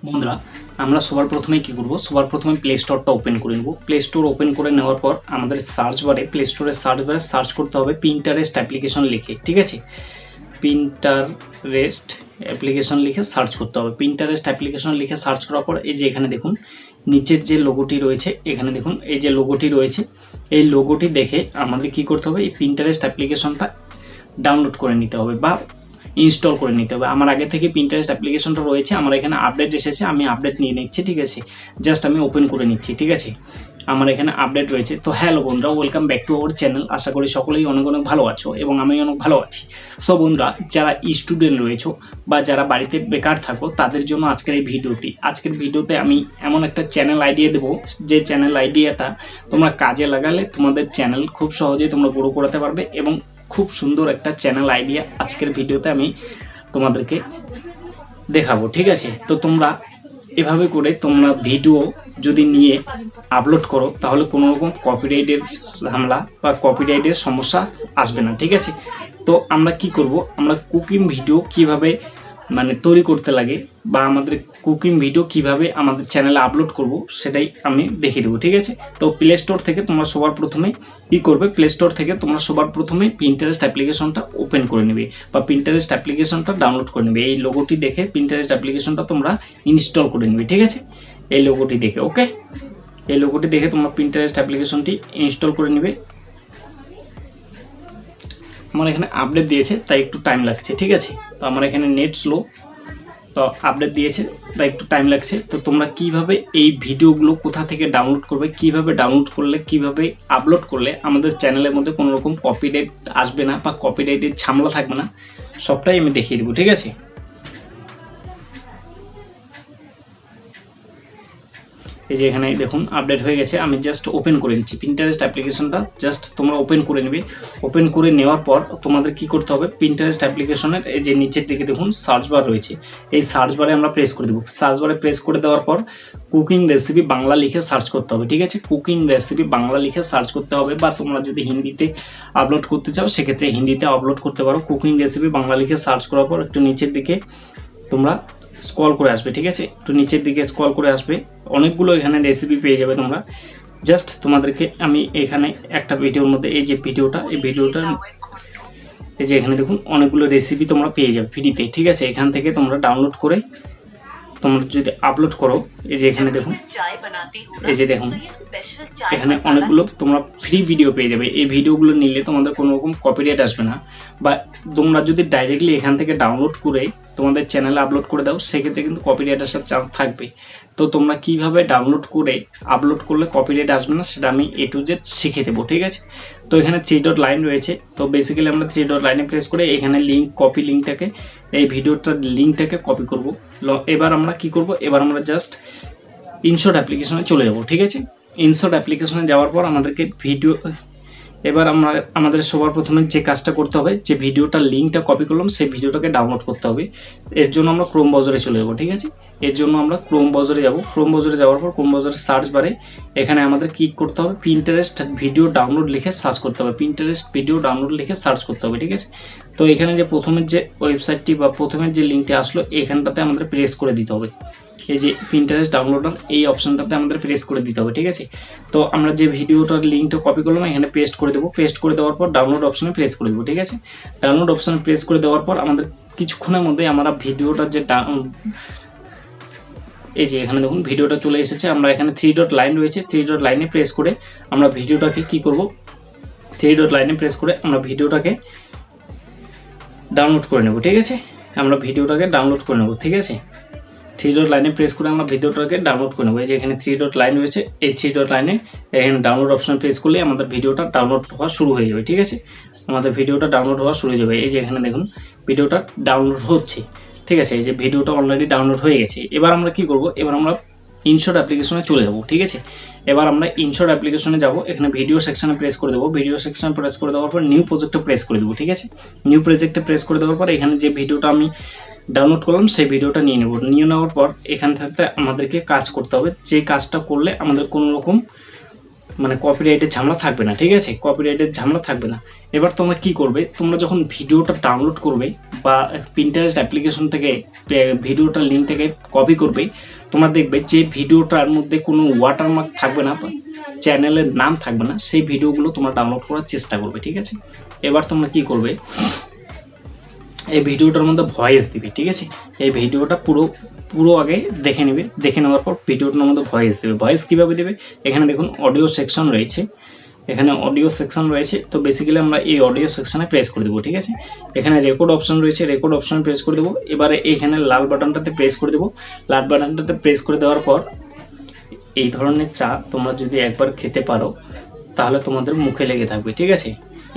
বন্ধুরা আমরা সবার প্রথমে কি করব, সবার প্রথমে প্লে স্টোরটা ওপেন করে নেব। প্লে স্টোর ওপেন করে নেওয়ার পর আমাদের সার্চ বারে, প্লে স্টোরের সার্চ বারে সার্চ করতে হবে পিন্টারেস্ট অ্যাপ্লিকেশন লিখে। ঠিক আছে, পিন্টারেস্ট অ্যাপ্লিকেশন লিখে সার্চ করতে হবে। পিন্টারেস্ট অ্যাপ্লিকেশন লিখে সার্চ করার পর এই যে এখানে দেখুন নিচের যে লোগোটি রয়েছে, এখানে দেখুন এই যে লোগোটি রয়েছে, এই লোগোটি দেখে আমাদের কি করতে হবে, এই পিন্টারেস্ট অ্যাপ্লিকেশনটা ডাউনলোড করে নিতে হবে বা ইনস্টল করে নিতে হবে। আমার আগে থেকে পিন্টারেস্ট অ্যাপ্লিকেশনটা রয়েছে, আমার এখানে আপডেট এসেছে, আমি আপডেট নিয়ে নিচ্ছি। ঠিক আছে, জাস্ট আমি ওপেন করে নিচ্ছি। ঠিক আছে, আমার এখানে আপডেট রয়েছে। তো হ্যালো বন্ধুরা, welcome back to our channel. আশা করি সকলেই অনেক অনেক ভালো আছো এবং আমি অনেক ভালো আছি। সো বন্ধুরা, যারা স্টুডেন্ট রয়েছো বা যারা বাড়িতে বেকার থাকো তাদের জন্য আজকের এই ভিডিওটি। আজকের ভিডিওতে আমি এমন একটা চ্যানেল আইডিয়া দেবো, যে চ্যানেল আইডিয়াটা তোমরা কাজে লাগালে তোমাদের চ্যানেল খুব সহজেই তোমরা গ্রো করাতে পারবে এবং খুব সুন্দর একটা চ্যানেল আইডিয়া আজকের ভিডিওতে আমি তোমাদেরকে দেখাবো। ঠিক আছে, তো তোমরা এভাবে করে তোমরা ভিডিও যদি নিয়ে আপলোড করো তাহলে কোনো রকম কপিরাইটের ঝামেলা বা কপিরাইটের সমস্যা আসবে না। ঠিক আছে, তো আমরা কি করব, আমরা কুকিং ভিডিও কিভাবে তৈরি করতে লাগে বা আমাদের কুকিং ভিডিও কিভাবে আমাদের চ্যানেলে আপলোড করব সেটাই আমি দেখিয়ে দেবো। ঠিক আছে, তো প্লে স্টোর থেকে তোমরা সবার প্রথমে কি করবে, প্লে স্টোর থেকে তোমরা সবার প্রথমে পিন্টারেস্ট অ্যাপ্লিকেশনটা ওপেন করে নেবে বা পিন্টারেস্ট অ্যাপ্লিকেশনটা ডাউনলোড করে নেবে। এই লোগোটি দেখে পিন্টারেস্ট অ্যাপ্লিকেশনটা তোমরা ইনস্টল করে নেবে। ঠিক আছে, এই লোগোটি দেখে, ওকে, এই লোগোটি দেখে তোমরা পিন্টারেস্ট অ্যাপ্লিকেশনটি ইনস্টল করে নেবে। আমার এখানে আপডেট দিয়েছে তাই একটু টাইম লাগছে। ঠিক আছে, তো আমার এখানে নেট স্লো, তো আপডেট দিয়েছে তাই একটু টাইম লাগছে। তো তোমরা কিভাবে এই ভিডিওগুলো কোথা থেকে ডাউনলোড করবে, কিভাবে ডাউনলোড করলে, কিভাবে আপলোড করলে আমাদের চ্যানেলের মধ্যে কোনো রকম কপিরাইট আসবে না বা কপিরাইটের ঝামেলা থাকবে না, সবটাই আমি দেখিয়ে দেবো। ঠিক আছে, এই যে এখানে দেখুন আপডেট হয়ে গেছে, আমি জাস্ট ওপেন করে নিচ্ছি পিন্টারেস্ট অ্যাপ্লিকেশনটা। জাস্ট তোমরা ওপেন করে নেবে। ওপেন করে নেওয়ার পর তোমাদের কি করতে হবে, পিন্টারেস্ট অ্যাপ্লিকেশনের এই যে নিচের দিকে দেখুন সার্চ বার রয়েছে, এই সার্চ বারে আমরা প্রেস করে দেবো। সার্চ বারে প্রেস করে দেওয়ার পর কুকিং রেসিপি বাংলা লিখে সার্চ করতে হবে। ঠিক আছে, কুকিং রেসিপি বাংলা লিখে সার্চ করতে হবে, বা তোমরা যদি হিন্দিতে আপলোড করতে চাও সেক্ষেত্রে হিন্দিতে আপলোড করতে পারো। কুকিং রেসিপি বাংলা লিখে সার্চ করার পর একটু নিচের দিকে তোমরা স্ক্রল করে আসবে। ঠিক আছে, একটু নিচের দিকে স্ক্রল করে আসবে, অনেকগুলো এখানে রেসিপি পেয়ে যাবে তোমরা। জাস্ট তোমাদেরকে আমি এখানে একটা ভিডিওর মধ্যে, এই যে ভিডিওটা, এই ভিডিওটা এই যে এখানে দেখুন অনেকগুলো রেসিপি তোমরা পেয়ে যাবে ফ্রিতে। ঠিক আছে, এখান থেকে তোমরা ডাউনলোড করে তোমরা যদি আপলোড করো, এই যে এখানে দেখুন, এই যে দেখুন এখানে অনেকগুলো তোমরা ফ্রি ভিডিও পেয়ে যাবে। এই ভিডিওগুলো নিলে তোমাদের কোনো রকম কপিরাইট আসবে না, বা তোমরা যদি ডাইরেক্টলি এখান থেকে ডাউনলোড করে তোমাদের চ্যানেলে আপলোড করে দাও সেক্ষেত্রে কিন্তু কপিরাইট আসার চান্স থাকবে। তো তোমরা কিভাবে ডাউনলোড করে আপলোড করলে কপিরাইট আসবে না সেটা আমি A to Z শিখে দেবো। ঠিক আছে, তো এখানে 3 ডট লাইন রয়েছে, তো বেসিক্যালি আমরা 3 ডট লাইনে প্রেস করে এখানে লিঙ্ক কপি, লিঙ্কটাকে এই ভিডিওটার লিঙ্কটাকে কপি করব। এবার আমরা কি করব, এবার আমরা জাস্ট ইনশর্ট অ্যাপ্লিকেশনে চলে যাব। ঠিক আছে, ইনশর্ট অ্যাপ্লিকেশনে যাওয়ার পর আমাদেরকে ভিডিও, এবার আমরা আমাদের সবার প্রথমে যে কাজটা করতে হবে, যে ভিডিওটার লিঙ্কটা কপি করলাম সেই ভিডিওটাকে ডাউনলোড করতে হবে। এর জন্য আমরা ক্রোম ব্রাউজারে চলে যাব। ঠিক আছে, এর জন্য আমরা ক্রোম ব্রাউজারে যাব। ক্রোম ব্রাউজারে যাওয়ার পর ক্রোম ব্রাউজারের সার্চ বারে এখানে আমাদের কি করতে হবে, পিন্টারেস্ট ভিডিও ডাউনলোড লিখে সার্চ করতে হবে। পিন্টারেস্ট ভিডিও ডাউনলোড লিখে সার্চ করতে হবে। ঠিক আছে, তো এখানে যে প্রথমের যে ওয়েবসাইটটি বা প্রথমের যে লিঙ্কটি আসলো এখানটাতে আমাদের প্রেস করে দিতে হবে। এই যে পিন্টারেস্ট ডাউনলোডার, এই অপশনটাতে আমাদের প্রেস করে দিতে হবে। ঠিক আছে, তো আমরা যে ভিডিওটার লিঙ্কটা কপি করলাম এখানে পেস্ট করে দেবো। পেস্ট করে দেওয়ার পর ডাউনলোড অপশনে প্রেস করে দেবো। ঠিক আছে, ডাউনলোড অপশনে প্রেস করে দেওয়ার পর আমাদের কিছুক্ষণের মধ্যে আমরা ভিডিওটার যে এই যে এখানে দেখুন ভিডিওটা চলে এসেছে। আমরা এখানে 3 ডট লাইন রয়েছে, 3 ডট লাইনে প্রেস করে আমরা ভিডিওটাকে কি করব, 3 ডট লাইনে প্রেস করে আমরা ভিডিওটাকে ডাউনলোড করে নেব। ঠিক আছে, আমরা ভিডিওটাকে ডাউনলোড করে নেব। ঠিক আছে, 3 ডট লাইনে প্রেস করে আমরা ভিডিওটাকে ডাউনলোড করে নেব। এই যে এখানে 3 ডট লাইন রয়েছে, এই 3 ডট লাইনে এখানে ডাউনলোড অপশন প্রেস করলে আমাদের ভিডিওটা ডাউনলোড হওয়া শুরু হয়ে যাবে। ঠিক আছে, আমাদের ভিডিওটা ডাউনলোড হওয়া শুরু হয়ে যাবে। এই যে এখানে দেখুন ভিডিওটা ডাউনলোড হচ্ছে। ঠিক আছে, এই যে ভিডিওটা অলরেডি ডাউনলোড হয়ে গেছে। এবার আমরা কি করব, এবার আমরা ইনশর্ট অ্যাপ্লিকেশনে চলে যাব। ঠিক আছে, এবার আমরা ইনশর্ট অ্যাপ্লিকেশনে যাব, এখানে ভিডিও সেকশনে প্রেস করে দেবো। ভিডিও সেকশনে প্রেস করে দেওয়ার পর নিউ প্রজেক্টে প্রেস করে দেবো। ঠিক আছে, নিউ প্রজেক্টে প্রেস করে দেওয়ার পর এখানে যে ভিডিওটা আমি ডাউনলোড করলাম সেই ভিডিওটা নিয়ে নেব। নিয়ে নেওয়ার পর এখান থেকে আমাদেরকে কাজ করতে হবে, যে কাজটা করলে আমাদের কোনো রকম কপিরাইটের ঝামেলা থাকবে না। ঠিক আছে, কপিরাইটের ঝামেলা থাকবে না। এবার তোমরা কি করবে, তোমরা যখন ভিডিওটা ডাউনলোড করবে বা পিন্টারেস্ট অ্যাপ্লিকেশন থেকে ভিডিওটার লিঙ্ক থেকে কপি করবে, তোমরা দেখবে যে ভিডিওটার মধ্যে কোনো ওয়াটারমার্ক থাকবে না, চ্যানেলের নাম থাকবে না, সেই ভিডিওগুলো তোমরা ডাউনলোড করার চেষ্টা করবে। ঠিক আছে, এবার তোমরা কি করবে, এই ভিডিওটার মধ্যে ভয়েস দিবে। ঠিক আছে, এই ভিডিওটা পুরো আগে দেখে নেবে, দেখে নেওয়ার পর ভিডিওটার মধ্যে ভয়েস দেবে। ভয়েস কীভাবে দেবে, এখানে দেখুন অডিও সেকশন রয়েছে, এখানে অডিও সেকশন রয়েছে। তো বেসিক্যালি আমরা এই অডিও সেকশনে প্রেস করে দেবো। ঠিক আছে, এখানে রেকর্ড অপশন রয়েছে, রেকর্ড অপশনে প্রেস করে দেবো। এবারে এইখানে লাল বাটনটাতে প্রেস করে দেবো। লাল বাটনটাতে প্রেস করে দেওয়ার পর এই ধরনের চা তোমরা যদি একবার খেতে পারো তাহলে তোমাদের মুখে লেগে থাকবে। ঠিক আছে,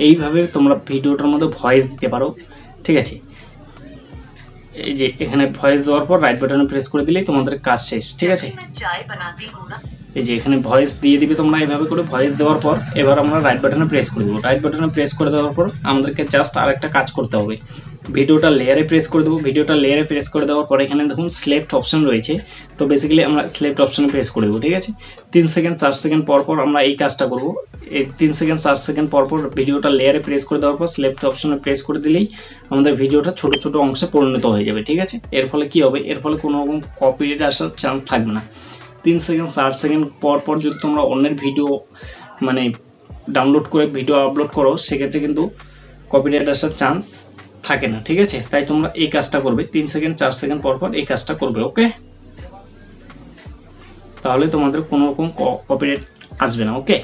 এইভাবে তোমরা ভিডিওটার মধ্যে ভয়েস দিতে পারো। ঠিক আছে, এই যে এখানে ভয়েস দেওয়ার পর রাইট বাটনে প্রেস করে দিলেই তোমাদের কাজ শেষ। ঠিক আছে, এই যে এখানে ভয়েস দিয়ে দিবে তোমরা এইভাবে করে। ভয়েস দেওয়ার পর এবার আমরা রাইট বাটনে প্রেস করে দেবো। রাইট বাটনে প্রেস করে দেওয়ার পর আমাদেরকে জাস্ট আরেকটা কাজ করতে হবে, ভিডিওটা লেয়ারে প্রেস করে দেবো। ভিডিওটা লেয়ারে প্রেস করে দেওয়ার পর এখানে দেখুন সিলেক্ট অপশন রয়েছে, তো বেসিক্যালি আমরা সিলেক্ট অপশনে প্রেস করে দেবো। ঠিক আছে, 3 সেকেন্ড 4 সেকেন্ড পর পর আমরা এই কাজটা করব। এই 3 সেকেন্ড 4 সেকেন্ড পর পর ভিডিওটা লেয়ারে প্রেস করে দেওয়ার পর সিলেক্ট অপশনে প্রেস করে দিলেই আমাদের ভিডিওটা ছোট ছোট অংশে পরিণত হয়ে যাবে। ঠিক আছে, এর ফলে কি হবে, এর ফলে কোনো রকম কপিরাইট আসার চান্স থাকবে না। 3 সেকেন্ড 4 সেকেন্ড পর পর যদি তোমরা অন্যের ভিডিও মানে ডাউনলোড করে ভিডিও আপলোড করো, সেক্ষেত্রে কিন্তু কপিরাইট আসার চান্স থাকে না। ঠিক আছে, তাই তোমরা এই কাজটা করবে, 3 সেকেন্ড 4 সেকেন্ড পর পর এই কাজটা করবে। ওকে, তাহলে তোমাদের কোনো রকম কপিরাইট আসবে না। ওকে।